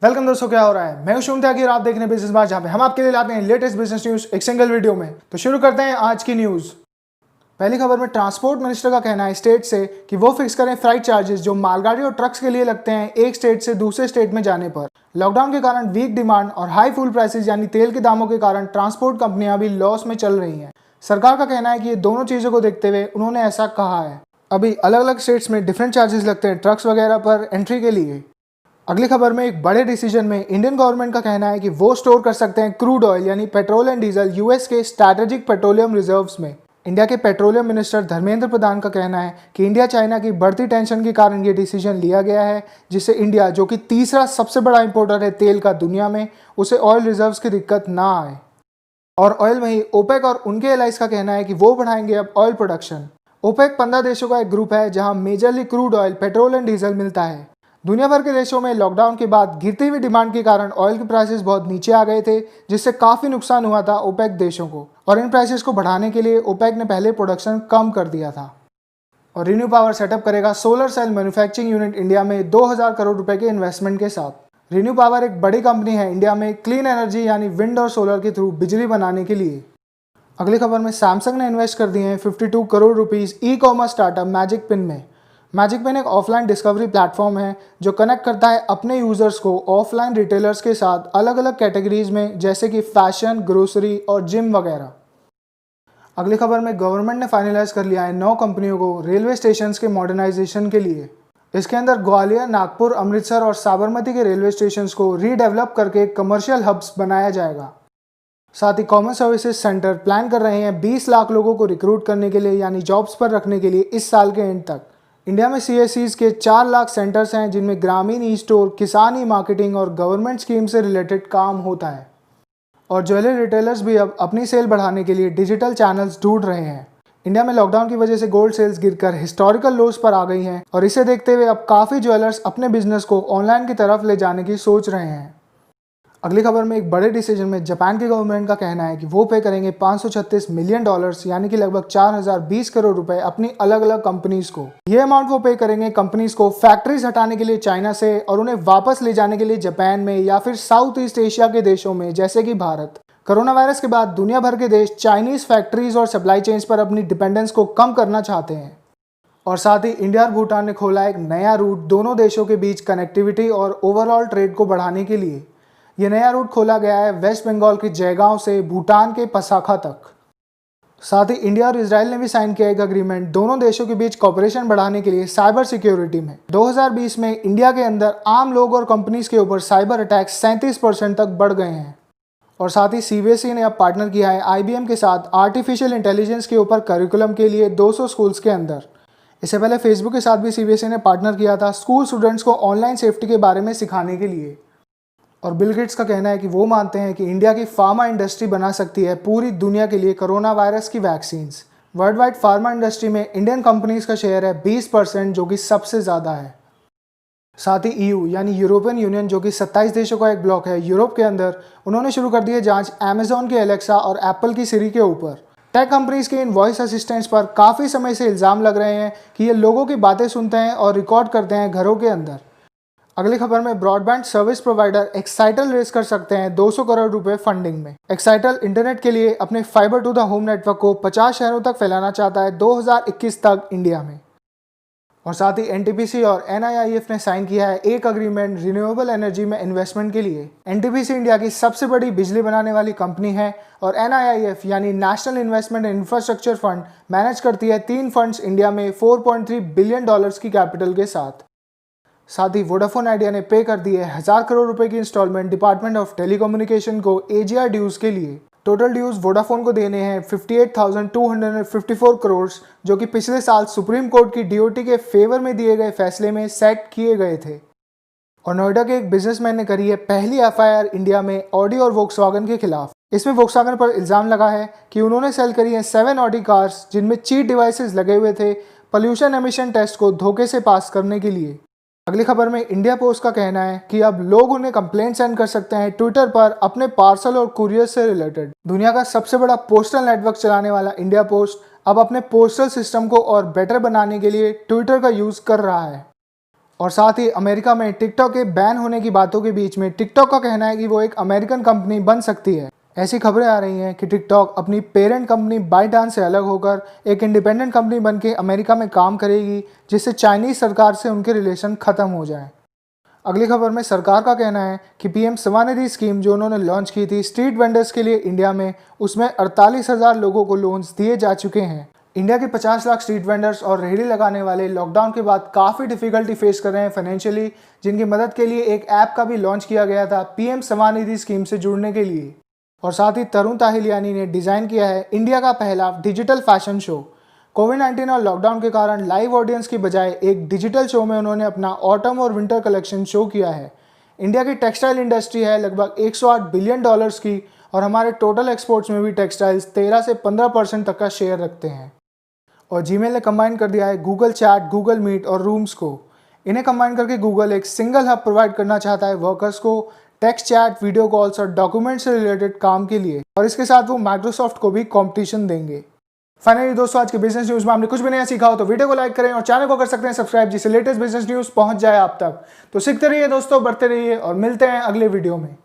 Welcome दोस्तों, क्या हो रहा है। मैं हूं शुभम त्यागी और आप देख रहे हैं बिजनेस बात, जहां पे हम आपके लिए लाते हैं लेटेस्ट बिजनेस न्यूज एक सिंगल वीडियो में। तो शुरू करते हैं आज की न्यूज। पहली खबर में ट्रांसपोर्ट मिनिस्टर का कहना है स्टेट से कि वो फिक्स करें फ्लाइट चार्जेस जो मालगाड़ी और ट्रक्स के लिए लगते हैं एक स्टेट से दूसरे स्टेट में जाने पर। लॉकडाउन के कारण वीक डिमांड और हाई फ्यूल प्राइसेस यानी तेल के दामों के कारण ट्रांसपोर्ट कंपनियां भी लॉस में चल रही हैं। सरकार का कहना है कि ये दोनों चीजों को देखते हुए उन्होंने ऐसा कहा है। अभी अलग अलग स्टेट्स में डिफरेंट चार्जेस लगते हैं ट्रक्स वगैरह पर एंट्री के लिए। अगली खबर में एक बड़े डिसीजन में इंडियन गवर्नमेंट का कहना है कि वो स्टोर कर सकते हैं क्रूड ऑयल यानी पेट्रोल एंड डीजल यूएस के स्ट्रैटेजिक पेट्रोलियम रिजर्व्स में। इंडिया के पेट्रोलियम मिनिस्टर धर्मेंद्र प्रधान का कहना है कि इंडिया चाइना की बढ़ती टेंशन के कारण ये डिसीजन लिया गया है, जिससे इंडिया जो कि तीसरा सबसे बड़ा इंपोर्टर है तेल का दुनिया में, उसे ऑयल रिजर्व्स की दिक्कत ना आए। और ऑयल में ही ओपेक और उनके एलाइज का कहना है कि वो बढ़ाएंगे अब ऑयल प्रोडक्शन। ओपेक 15 देशों का एक ग्रुप है जहां majorly crude oil, petrol and diesel मिलता है। दुनिया भर के देशों में लॉकडाउन के बाद गिरती हुई डिमांड के कारण ऑयल के प्राइसेस बहुत नीचे आ गए थे, जिससे काफी नुकसान हुआ था ओपेक देशों को। और इन प्राइसेस को बढ़ाने के लिए ओपेक ने पहले प्रोडक्शन कम कर दिया था। और रिन्यू पावर सेटअप करेगा solar cell manufacturing unit India में 2000 करोड़ रुपए के इन्वेस्टमेंट के साथ। रिन्यू पावर एक बड़ी कंपनी है इंडिया में क्लीन एनर्जी यानी विंड और सोलर के थ्रू बिजली बनाने के लिए। अगली खबर में सैमसंग ने इन्वेस्ट कर दिए हैं 52 crore rupees e commerce startup magic pin में। मैजिक पिन एक ऑफलाइन डिस्कवरी प्लेटफॉर्म है जो कनेक्ट करता है अपने यूजर्स को ऑफलाइन रिटेलर्स के साथ अलग अलग कैटेगरीज में, जैसे कि फैशन, ग्रोसरी और जिम वगैरह। अगली खबर में गवर्नमेंट ने फाइनलाइज कर लिया है 9 कंपनियों को रेलवे स्टेशन के मॉडर्नाइजेशन के लिए। इसके अंदर ग्वालियर, नागपुर, अमृतसर और साबरमती के रेलवे स्टेशन को रीडेवलप करके कमर्शियल हब्स बनाया जाएगा। साथ ही कॉमन सर्विसेज सेंटर प्लान कर रहे हैं 20 लाख लोगों को रिक्रूट करने के लिए यानी जॉब्स पर रखने के लिए इस साल के एंड तक। इंडिया में सीएससीज के 4 लाख सेंटर्स हैं जिनमें ग्रामीण ई स्टोर, किसान ई मार्केटिंग और गवर्नमेंट स्कीम से रिलेटेड काम होता है। और ज्वेलरी रिटेलर्स भी अब अपनी सेल बढ़ाने के लिए डिजिटल चैनल्स ढूंढ रहे हैं। इंडिया में लॉकडाउन की वजह से गोल्ड सेल्स गिरकर हिस्टोरिकल लोज पर आ गई हैं और इसे देखते हुए अब काफ़ी ज्वेलर्स अपने बिजनेस को ऑनलाइन की तरफ ले जाने की सोच रहे हैं। अगली खबर में एक बड़े डिसीजन में जापान की गवर्नमेंट का कहना है कि वो पे करेंगे $536 मिलियन यानी कि लगभग 4020 करोड़ रुपए अपनी अलग अलग कंपनीज को। ये अमाउंट वो पे करेंगे कंपनीज को फैक्ट्रीज हटाने के लिए चाइना से और उन्हें वापस ले जाने के लिए जापान में या फिर साउथ ईस्ट एशिया के देशों में, जैसे कि भारत। कोरोना वायरस के बाद दुनिया भर के देश चाइनीज फैक्ट्रीज और सप्लाई चेन्स पर अपनी डिपेंडेंस को कम करना चाहते हैं। और साथ ही इंडिया और भूटान ने खोला एक नया रूट दोनों देशों के बीच कनेक्टिविटी और ओवरऑल ट्रेड को बढ़ाने के लिए। ये नया रूट खोला गया है वेस्ट बंगाल के जयगांव से भूटान के पसाखा तक। साथ ही इंडिया और इजराइल ने भी साइन किया एक अग्रीमेंट दोनों देशों के बीच कॉपरेशन बढ़ाने के लिए साइबर सिक्योरिटी में। 2020 में इंडिया के अंदर आम लोग और कंपनीज के ऊपर साइबर अटैक्स 37% तक बढ़ गए हैं। और साथ ही सीबीएसई ने अब पार्टनर किया है आईबीएम के साथ आर्टिफिशियल इंटेलिजेंस के ऊपर करिकुलम के लिए 200 स्कूल्स के अंदर। इससे पहले फेसबुक के साथ भी सीबीएसई ने पार्टनर किया था स्कूल स्टूडेंट्स को ऑनलाइन सेफ्टी के बारे में सिखाने के लिए। और बिल गेट्स का कहना है कि वो मानते हैं कि इंडिया की फार्मा इंडस्ट्री बना सकती है पूरी दुनिया के लिए कोरोना वायरस की vaccines. World wide pharma industry में इंडियन कंपनीज का शेयर है 20%, जो कि सबसे ज़्यादा है। साथ ही ईयू यानी यूरोपियन यूनियन, जो कि 27 देशों का एक ब्लॉक है यूरोप के अंदर, उन्होंने शुरू कर दी है जांच अमेजॉन के एलेक्सा और एप्पल की सिरी के ऊपर। टेक कंपनीज के इन वॉइस असिस्टेंट्स पर काफ़ी समय से इल्ज़ाम लग रहे हैं कि ये लोगों की बातें सुनते हैं और रिकॉर्ड करते हैं घरों के अंदर। अगली खबर में broadband service provider Excitel raise कर सकते हैं 200 करोड़ रुपए फंडिंग में। एक्साइटल इंटरनेट के लिए अपने fibre to the home network को 50 शहरों तक फैलाना चाहता है 2021 तक इंडिया में। और साथ ही एनटीपीसी और एनआईआईएफ ने साइन किया है एक अग्रीमेंट रिन्यूएबल एनर्जी में इन्वेस्टमेंट के लिए। एनटीपीसी इंडिया की सबसे बड़ी बिजली बनाने वाली कंपनी है और एनआईआईएफ यानी national investment infrastructure fund manage करती है 3 फंड्स इंडिया में $4.3 बिलियन की कैपिटल के साथ। साथ ही वोडाफोन आइडिया ने पे कर दिए 1000 करोड़ रुपए की इंस्टॉलमेंट डिपार्टमेंट ऑफ टेलीकम्युनिकेशन को एजीआर ड्यूज के लिए। टोटल ड्यूज वोडाफोन को देने हैं 58,254 करोड़, जो कि पिछले साल सुप्रीम कोर्ट की डीओटी के फेवर में दिए गए फैसले में सेट किए गए थे। और नोएडा के एक बिजनेसमैन ने करी है पहली एफआईआर इंडिया में ऑडी और वोक्सवैगन के खिलाफ। इसमें वोक्सवैगन पर इल्जाम लगा है कि उन्होंने सेल करी है 7 ऑडी कार्स जिनमें चीट डिवाइसेस लगे हुए थे पोल्यूशन एमिशन टेस्ट को धोखे से पास करने के लिए। अगली खबर में इंडिया पोस्ट का कहना है कि अब लोग उन्हें कंप्लेंट सेंड कर सकते हैं ट्विटर पर अपने पार्सल और कुरियर से रिलेटेड। दुनिया का सबसे बड़ा पोस्टल नेटवर्क चलाने वाला इंडिया पोस्ट अब अपने पोस्टल सिस्टम को और बेटर बनाने के लिए ट्विटर का यूज कर रहा है। और साथ ही अमेरिका में टिकटॉक के बैन होने की बातों के बीच में टिकटॉक का कहना है कि वो एक अमेरिकन कंपनी बन सकती है। ऐसी खबरें आ रही हैं कि टिकटॉक अपनी पेरेंट कंपनी बाइडांस से अलग होकर एक इंडिपेंडेंट कंपनी बन के अमेरिका में काम करेगी, जिससे चाइनीज़ सरकार से उनके रिलेशन ख़त्म हो जाए। अगली खबर में सरकार का कहना है कि पीएम स्वनिधि स्कीम जो उन्होंने लॉन्च की थी स्ट्रीट वेंडर्स के लिए इंडिया में, उसमें 48,000 लोगों को लोन्स दिए जा चुके हैं। इंडिया के 50 लाख स्ट्रीट वेंडर्स और रेहड़ी लगाने वाले लॉकडाउन के बाद काफ़ी डिफिकल्टी फेस कर रहे हैं फाइनेंशियली, जिनकी मदद के लिए एक ऐप का भी लॉन्च किया गया था पीएम स्वनिधि स्कीम से जुड़ने के लिए। और साथ ही तरुण ताहिलियानी ने डिज़ाइन किया है इंडिया का पहला डिजिटल फैशन शो। कोविड-19 और लॉकडाउन के कारण लाइव ऑडियंस की बजाय एक डिजिटल शो में उन्होंने अपना ऑटम और विंटर कलेक्शन शो किया है। इंडिया की टेक्सटाइल इंडस्ट्री है लगभग 108 बिलियन डॉलर्स की, और हमारे टोटल एक्सपोर्ट्स में भी टेक्सटाइल्स 13 से 15% तक का शेयर रखते हैं। और जीमेल ने कंबाइन कर दिया है गूगल चैट, गूगल मीट और रूम्स को। इन्हें कंबाइन करके गूगल एक सिंगल हब प्रोवाइड करना चाहता है वर्कर्स को टेक्स्ट चैट, वीडियो कॉल्स और डॉक्यूमेंट से रिलेटेड काम के लिए, और इसके साथ वो माइक्रोसॉफ्ट को भी कॉम्पिटिशन देंगे। फाइनली दोस्तों, आज के बिजनेस न्यूज़ में आपने कुछ भी नया सीखा हो तो वीडियो को लाइक करें और चैनल को कर सकते हैं सब्सक्राइब, जिससे लेटेस्ट बिजनेस न्यूज़ पहुंच जाए आप तक। तो सीखते रहिए दोस्तों, बढ़ते रहिए और मिलते हैं अगले वीडियो में।